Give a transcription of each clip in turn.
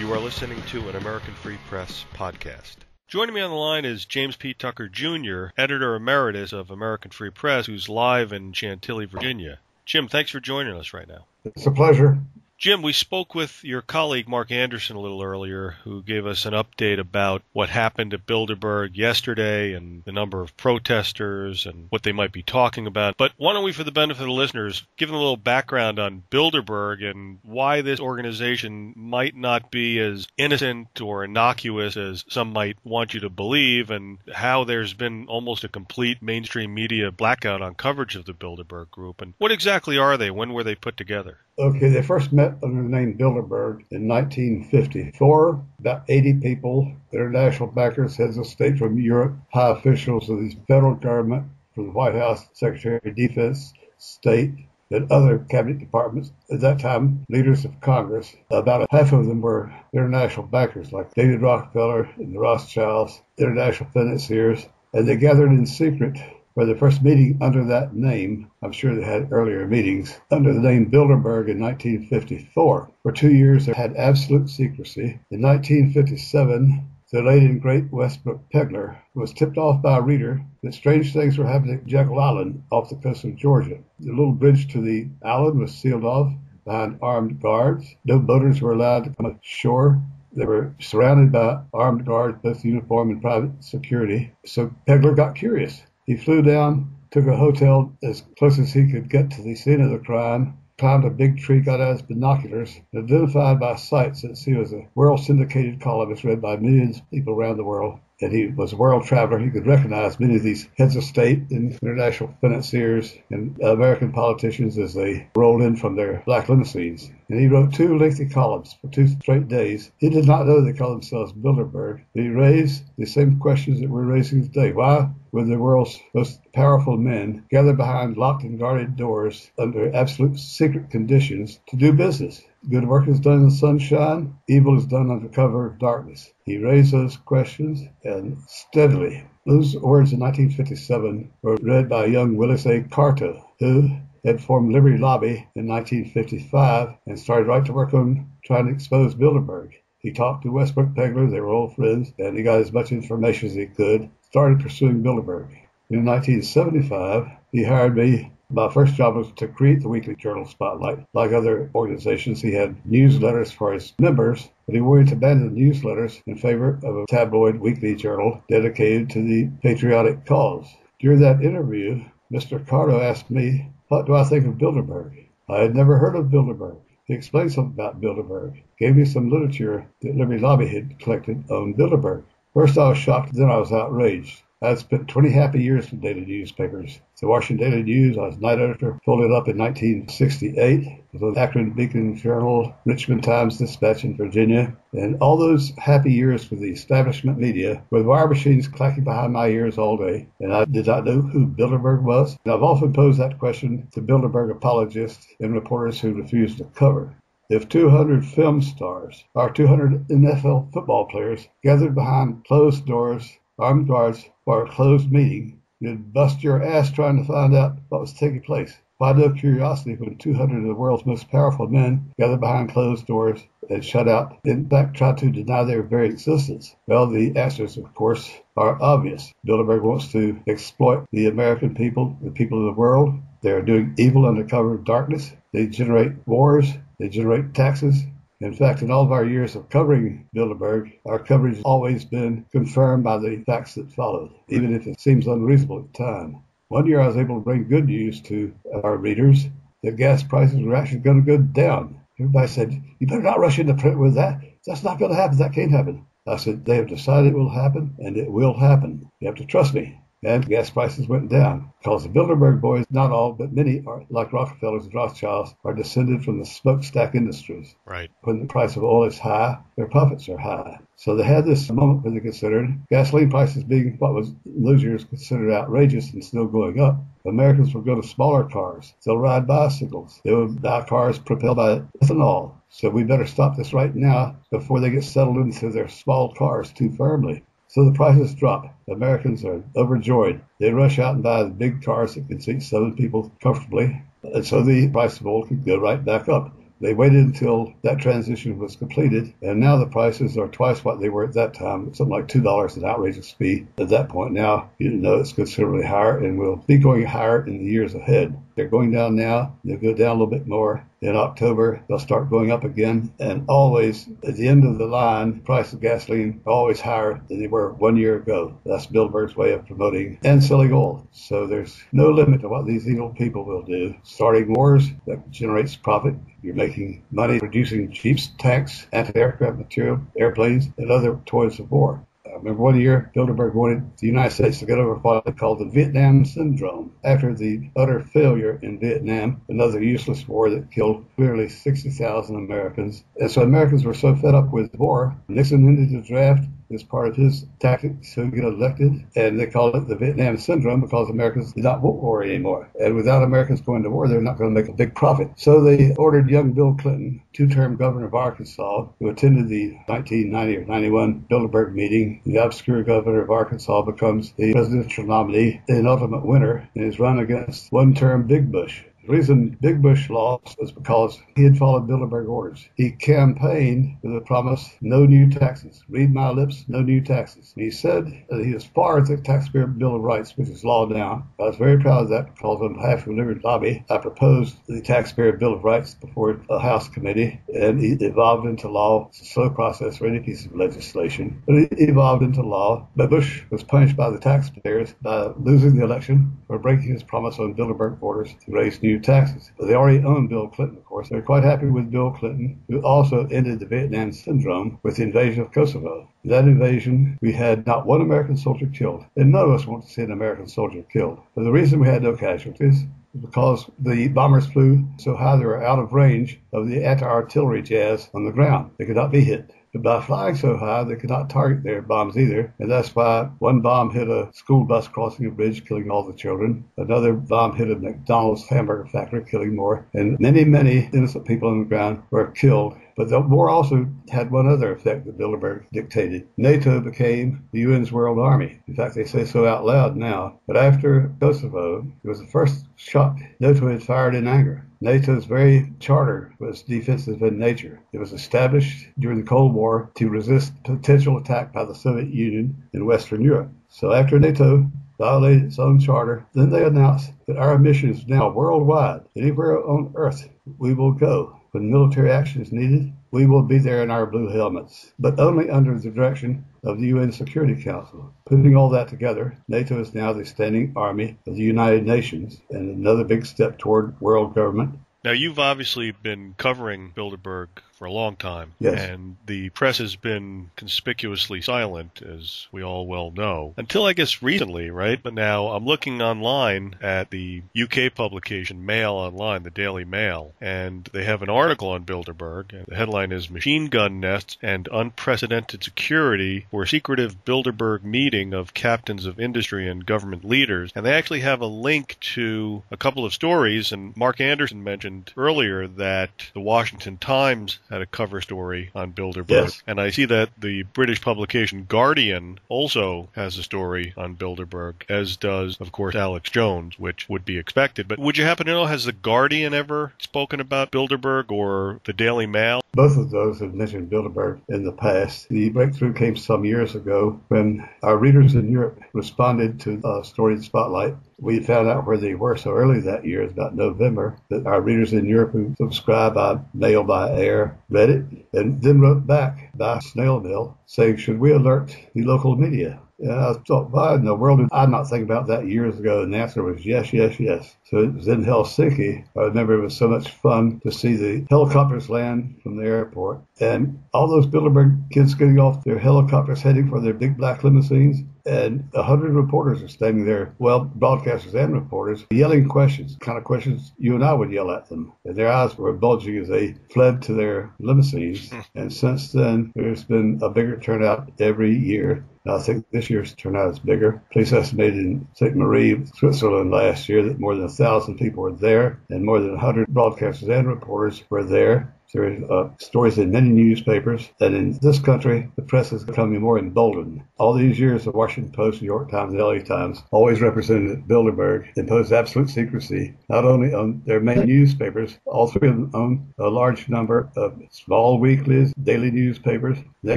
You are listening to an American Free Press podcast. Joining me on the line is James P. Tucker, Jr., Editor Emeritus of American Free Press, who's live in Chantilly, Virginia. Jim, thanks for joining us right now. It's a pleasure. Jim, we spoke with your colleague Mark Anderson a little earlier, who gave us an update about what happened at Bilderberg yesterday and the number of protesters and what they might be talking about. But why don't we, for the benefit of the listeners, give them a little background on Bilderberg and why this organization might not be as innocent or innocuous as some might want you to believe, and how there's been almost a complete mainstream media blackout on coverage of the Bilderberg group. And what exactly are they? When were they put together? Okay, they first met under the name Bilderberg in 1954. About 80 people, international backers, heads of state from Europe, high officials of the federal government, from the White House, Secretary of Defense, State, and other cabinet departments. At that time, leaders of Congress. About half of them were international backers, like David Rockefeller and the Rothschilds, international financiers, and they gathered in secret for the first meeting under that name. I'm sure they had earlier meetings under the name Bilderberg in 1954. For 2 years, they had absolute secrecy. In 1957, the late and great Westbrook Pegler was tipped off by a reader that strange things were happening at Jekyll Island off the coast of Georgia. The little bridge to the island was sealed off behind armed guards. No boaters were allowed to come ashore. They were surrounded by armed guards, both uniform and private security. So Pegler got curious. He flew down, took a hotel as close as he could get to the scene of the crime, climbed a big tree, got out his binoculars, and identified by sight, since he was a world-syndicated columnist read by millions of people around the world, and he was a world traveler. He could recognize many of these heads of state and international financiers and American politicians as they rolled in from their black limousines. And he wrote 2 lengthy columns for 2 straight days. He did not know they called themselves Bilderberg, but he raised the same questions that we're raising today. Why would the world's most powerful men gather behind locked and guarded doors under absolute secret conditions to do business? Good work is done in the sunshine. Evil is done under cover of darkness. He raised those questions, and steadily. Those words in 1957 were read by young Willis A. Carto, who had formed Liberty Lobby in 1955 and started right to work on trying to expose Bilderberg. He talked to Westbrook Pegler, they were old friends, and he got as much information as he could, started pursuing Bilderberg. In 1975, he hired me. My first job was to create the weekly journal Spotlight. Like other organizations, he had newsletters for his members, but he wanted to abandon the newsletters in favor of a tabloid weekly journal dedicated to the patriotic cause. During that interview, Mr. Carto asked me, what do I think of Bilderberg? I had never heard of Bilderberg. He explained something about Bilderberg, gave me some literature that Liberty Lobby had collected on Bilderberg. First I was shocked, then I was outraged. I had spent 20 happy years with daily newspapers. The Washington Daily News, I was night editor, folded up in 1968. It was Akron Beacon Journal, Richmond Times-Dispatch in Virginia. And all those happy years with the establishment media, with wire machines clacking behind my ears all day. And I did not know who Bilderberg was. And I've often posed that question to Bilderberg apologists and reporters who refuse to cover. If 200 film stars or 200 NFL football players gathered behind closed doors, armed guards, for a closed meeting, you'd bust your ass trying to find out what was taking place. Why no curiosity when 200 of the world's most powerful men gathered behind closed doors and shut out, in fact, tried to deny their very existence? Well, the answers, of course, are obvious. Bilderberg wants to exploit the American people, the people of the world. They are doing evil under cover of darkness. They generate wars. They generate taxes. In fact, in all of our years of covering Bilderberg, our coverage has always been confirmed by the facts that followed, even if it seems unreasonable at the time. One year I was able to bring good news to our readers that gas prices were actually going to go down. Everybody said, you better not rush into print with that. That's not going to happen. That can't happen. I said, they have decided it will happen, and it will happen. You have to trust me. And gas prices went down because the Bilderberg boys, not all, but many, are like Rockefellers and Rothschilds, are descended from the smokestack industries. Right. When the price of oil is high, their profits are high. So they had this moment where they considered gasoline prices being what was in those years considered outrageous and still going up. Americans will go to smaller cars. They'll ride bicycles. They will buy cars propelled by ethanol. So we better stop this right now before they get settled into their small cars too firmly. So the prices drop. Americans are overjoyed. They rush out and buy the big cars that can seat 7 people comfortably. And so the price of oil can go right back up. They waited until that transition was completed, and now the prices are twice what they were at that time, something like $2 an outrageous fee at that point. Now, you know, it's considerably higher and will be going higher in the years ahead. They're going down now. They'll go down a little bit more. In October, they'll start going up again. And always, at the end of the line, the price of gasoline are always higher than they were 1 year ago. That's Bilderberg's way of promoting and selling oil. So there's no limit to what these evil people will do. Starting wars that generates profit. You're making money producing jeeps, tanks, anti-aircraft material, airplanes, and other toys of war. I remember 1 year, Bilderberg wanted the United States to get over what they called the Vietnam Syndrome. After the utter failure in Vietnam, another useless war that killed clearly 60,000 Americans. And so Americans were so fed up with war, Nixon ended the draft as part of his tactics to get elected, and they called it the Vietnam Syndrome because Americans did not want war anymore. And without Americans going to war, they're not going to make a big profit. So they ordered young Bill Clinton, two-term governor of Arkansas, who attended the 1990 or 91 Bilderberg meeting. The obscure governor of Arkansas becomes the presidential nominee and ultimate winner and is run against one-term Big Bush. The reason Big Bush lost was because he had followed Bilderberg orders. He campaigned with a promise, no new taxes. Read my lips, no new taxes. And he said that he was for the Taxpayer Bill of Rights, which is law now. I was very proud of that because on behalf of the Liberty Lobby, I proposed the Taxpayer Bill of Rights before a House committee, and it evolved into law. It's a slow process for any piece of legislation, but it evolved into law. But Bush was punished by the taxpayers by losing the election for breaking his promise on Bilderberg orders to raise new taxes. But they already owned Bill Clinton, of course. They're quite happy with Bill Clinton, who also ended the Vietnam Syndrome with the invasion of Kosovo. In that invasion, we had not one American soldier killed, and none of us want to see an American soldier killed. But the reason we had no casualties was because the bombers flew so high they were out of range of the anti-artillery jazz on the ground. They could not be hit. But by flying so high, they could not target their bombs either. And that's why one bomb hit a school bus crossing a bridge, killing all the children. Another bomb hit a McDonald's hamburger factory, killing more. And many, many innocent people on the ground were killed. But the war also had one other effect that Bilderberg dictated. NATO became the UN's World Army. In fact, they say so out loud now. But after Kosovo, it was the first shot NATO had fired in anger. NATO's very charter was defensive in nature. It was established during the Cold War to resist potential attack by the Soviet Union in Western Europe. So after NATO violated its own charter, then they announced that our mission is now worldwide. Anywhere on Earth we will go. When military action is needed, we will be there in our blue helmets, but only under the direction of the UN Security Council. Putting all that together, NATO is now the standing army of the United Nations and another big step toward world government. Now, you've obviously been covering Bilderberg for a long time, yes, and the press has been conspicuously silent, as we all well know, until I guess recently, right? But now I'm looking online at the UK publication Mail Online, the Daily Mail, and they have an article on Bilderberg, and the headline is Machine Gun Nests and Unprecedented Security for a Secretive Bilderberg Meeting of Captains of Industry and Government Leaders. And they actually have a link to a couple of stories, and Mark Anderson mentioned earlier that the Washington Times had a cover story on Bilderberg. Yes. And I see that the British publication Guardian also has a story on Bilderberg, as does, of course, Alex Jones, which would be expected. But would you happen to know, has the Guardian ever spoken about Bilderberg or the Daily Mail? Both of those have mentioned Bilderberg in the past. The breakthrough came some years ago when our readers in Europe responded to a story in Spotlight. We found out where they were so early that year, it's about November, that our readers in Europe who subscribed by mail by air read it and then wrote back by snail mail saying, should we alert the local media? And I thought, why in the world did I not think about that years ago? And the answer was yes, yes, yes. So it was in Helsinki. I remember it was so much fun to see the helicopters land from the airport. And all those Bilderberg kids getting off their helicopters heading for their big black limousines. And 100 reporters are standing there, well, broadcasters and reporters, yelling questions, kind of questions you and I would yell at them. And their eyes were bulging as they fled to their limousines. And since then, there's been a bigger turnout every year. I think this year's turnout is bigger. Police estimated in St. Marie, Switzerland last year that more than 1,000 people were there and more than 100 broadcasters and reporters were there. There are stories in many newspapers, and in this country, the press is becoming more emboldened. All these years, the Washington Post, New York Times, and the LA Times always represented that Bilderberg imposed absolute secrecy, not only on their main newspapers, all three of them own a large number of small weeklies, daily newspapers. They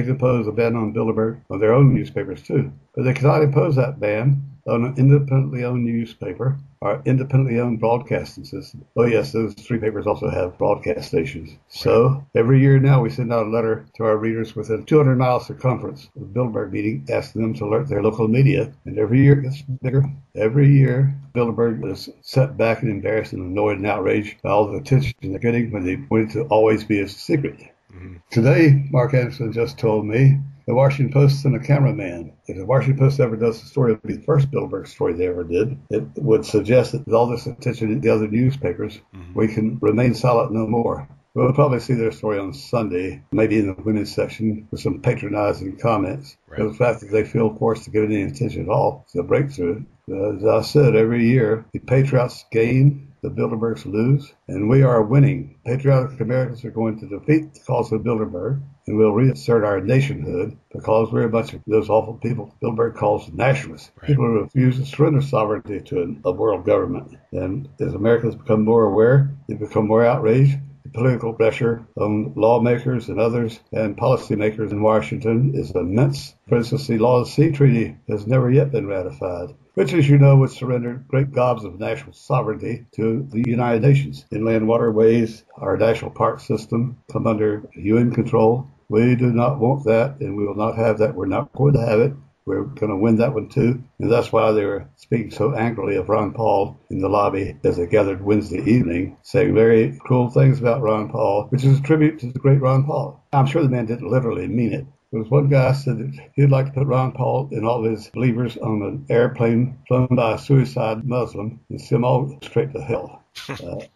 could impose a ban on Bilderberg on their own newspapers, too. But they cannot impose that ban on an independently owned newspaper or independently owned broadcasting system. Oh, yes, those three papers also have broadcast stations. So every year now we send out a letter to our readers within 200 miles circumference of the Bilderberg meeting, asking them to alert their local media. And every year it gets bigger. Every year Bilderberg is set back and embarrassed and annoyed and outraged by all the attention they're getting when they want it to always be a secret. Mm-hmm. Today, Mark Anderson just told me the Washington Post sent a cameraman. If the Washington Post ever does a story, it would be the first Bilderberg story they ever did. It would suggest that with all this attention in the other newspapers, we can remain silent no more. We'll probably see their story on Sunday, maybe in the women's section, with some patronizing comments. Right. The fact that they feel forced to give it any attention at all is a breakthrough. As I said, every year, the patriots gain, the Bilderbergs lose, and we are winning. Patriotic Americans are going to defeat the cause of Bilderberg, and we'll reassert our nationhood because we're a bunch of those awful people Bilderberg calls nationalists. Right. People who refuse to surrender sovereignty to a world government. And as Americans become more aware, they become more outraged. The political pressure on lawmakers and others and policymakers in Washington is immense. For instance, the Law of the Sea Treaty has never yet been ratified, which, as you know, would surrender great gobs of national sovereignty to the United Nations. Inland waterways, our national park system come under UN control. We do not want that, and we will not have that. We're not going to have it. We're going to win that one, too. And that's why they were speaking so angrily of Ron Paul in the lobby as they gathered Wednesday evening, saying very cruel things about Ron Paul, which is a tribute to the great Ron Paul. I'm sure the man didn't literally mean it. There was one guy said that he'd like to put Ron Paul and all his believers on an airplane flown by a suicide Muslim and send them all straight to hell.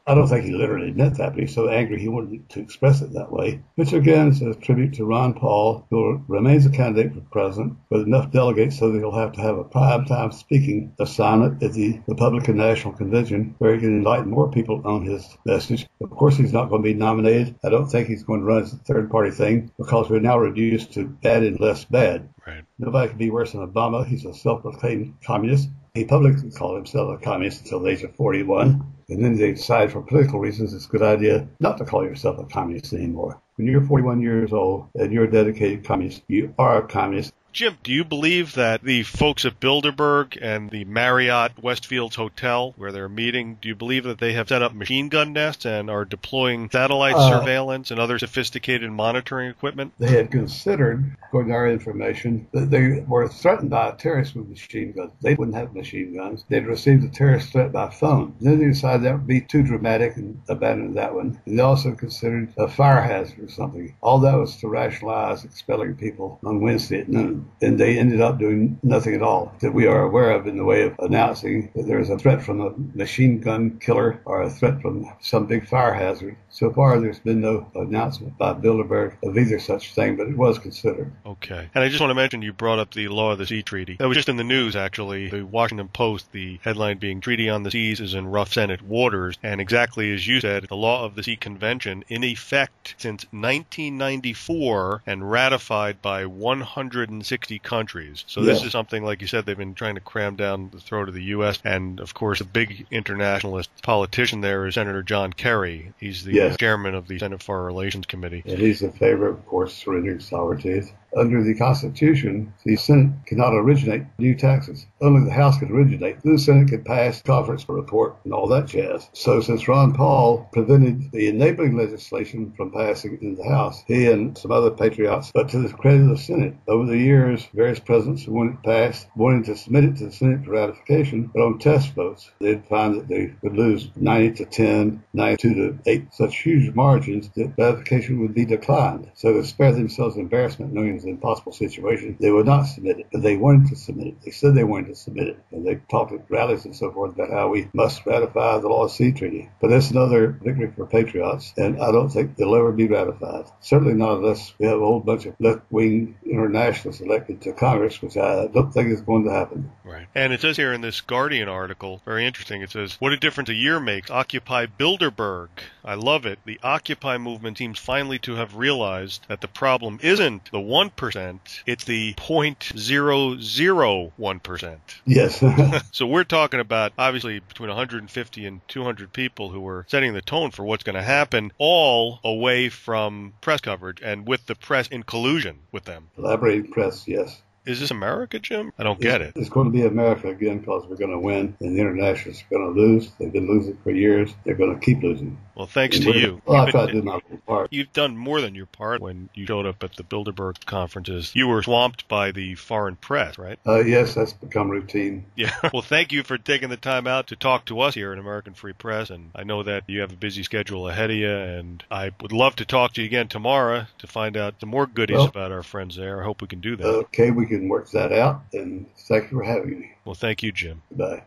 I don't think he literally meant that, but he's so angry he wanted to express it that way. Which again is a tribute to Ron Paul, who remains a candidate for president with enough delegates so that he'll have to have a primetime speaking assignment at the Republican National Convention where he can enlighten more people on his message. Of course, he's not going to be nominated. I don't think he's going to run as a third-party thing because we're now reduced to bad and less bad. Right. Nobody can be worse than Obama. He's a self-proclaimed communist. He publicly called himself a communist until the age of 41. And then they decide for political reasons it's a good idea not to call yourself a communist anymore. When you're 41 years old and you're a dedicated communist, you are a communist. Jim, do you believe that the folks at Bilderberg and the Marriott Westfields Hotel, where they're meeting, do you believe that they have set up machine gun nests and are deploying satellite surveillance and other sophisticated monitoring equipment? They had considered, according to our information, that they were threatened by a terrorist with machine guns. They wouldn't have machine guns. They'd received a terrorist threat by phone. Then they decided that would be too dramatic and abandoned that one. And they also considered a fire hazard or something. All that was to rationalize expelling people on Wednesday at noon. And they ended up doing nothing at all that we are aware of in the way of announcing that there is a threat from a machine gun killer or a threat from some big fire hazard. So far, there's been no announcement by Bilderberg of either such thing, but it was considered. Okay. And I just want to mention you brought up the Law of the Sea Treaty. That was just in the news, actually. The Washington Post, the headline being Treaty on the Seas is in rough Senate waters. And exactly as you said, the Law of the Sea Convention in effect since 1994 and ratified by 160 countries. So this is something, like you said, they've been trying to cram down the throat of the U.S. And, of course, a big internationalist politician there is Senator John Kerry. He's the chairman of the Senate Foreign Relations Committee. And he's in favor, of course, surrendering sovereignty. Under the Constitution, the Senate cannot originate new taxes. Only the House can originate. The Senate can pass conference report and all that jazz. So since Ron Paul prevented the enabling legislation from passing in the House, he and some other patriots, but to the credit of the Senate, over the years, various presidents who wanted it passed wanted to submit it to the Senate for ratification, but on test votes, they'd find that they would lose 90 to 10, 92 to 8, such huge margins that ratification would be declined. So to spare themselves embarrassment, knowing was an impossible situation, they would not submit it. But they wanted to submit it. They said they wanted to submit it. And they talked at rallies and so forth about how we must ratify the Law Sea Treaty. But that's another victory for patriots, and I don't think they'll ever be ratified. Certainly not unless we have a whole bunch of left-wing internationalists elected to Congress, which I don't think is going to happen. Right. And it says here in this Guardian article, very interesting, it says, what a difference a year makes. Occupy Bilderberg. I love it. The Occupy movement seems finally to have realized that the problem isn't the 1%, it's the 0.001%. Yes. So we're talking about, obviously, between 150 and 200 people who were setting the tone for what's going to happen, all away from press coverage and with the press in collusion with them. Collaborating press, yes. Is this America, Jim? I don't get it. It's going to be America again because we're going to win and the internationals are going to lose. They've been losing for years. They're going to keep losing. Well, thanks to you. Well, I tried to do my part. You've done more than your part. When you showed up at the Bilderberg conferences, you were swamped by the foreign press, right? Yes, that's become routine. Yeah. Well, thank you for taking the time out to talk to us here at American Free Press. And I know that you have a busy schedule ahead of you, and I would love to talk to you again tomorrow to find out some more goodies about our friends there. I hope we can do that. Okay, we can work that out, and thank you for having me. Well, thank you, Jim. Bye.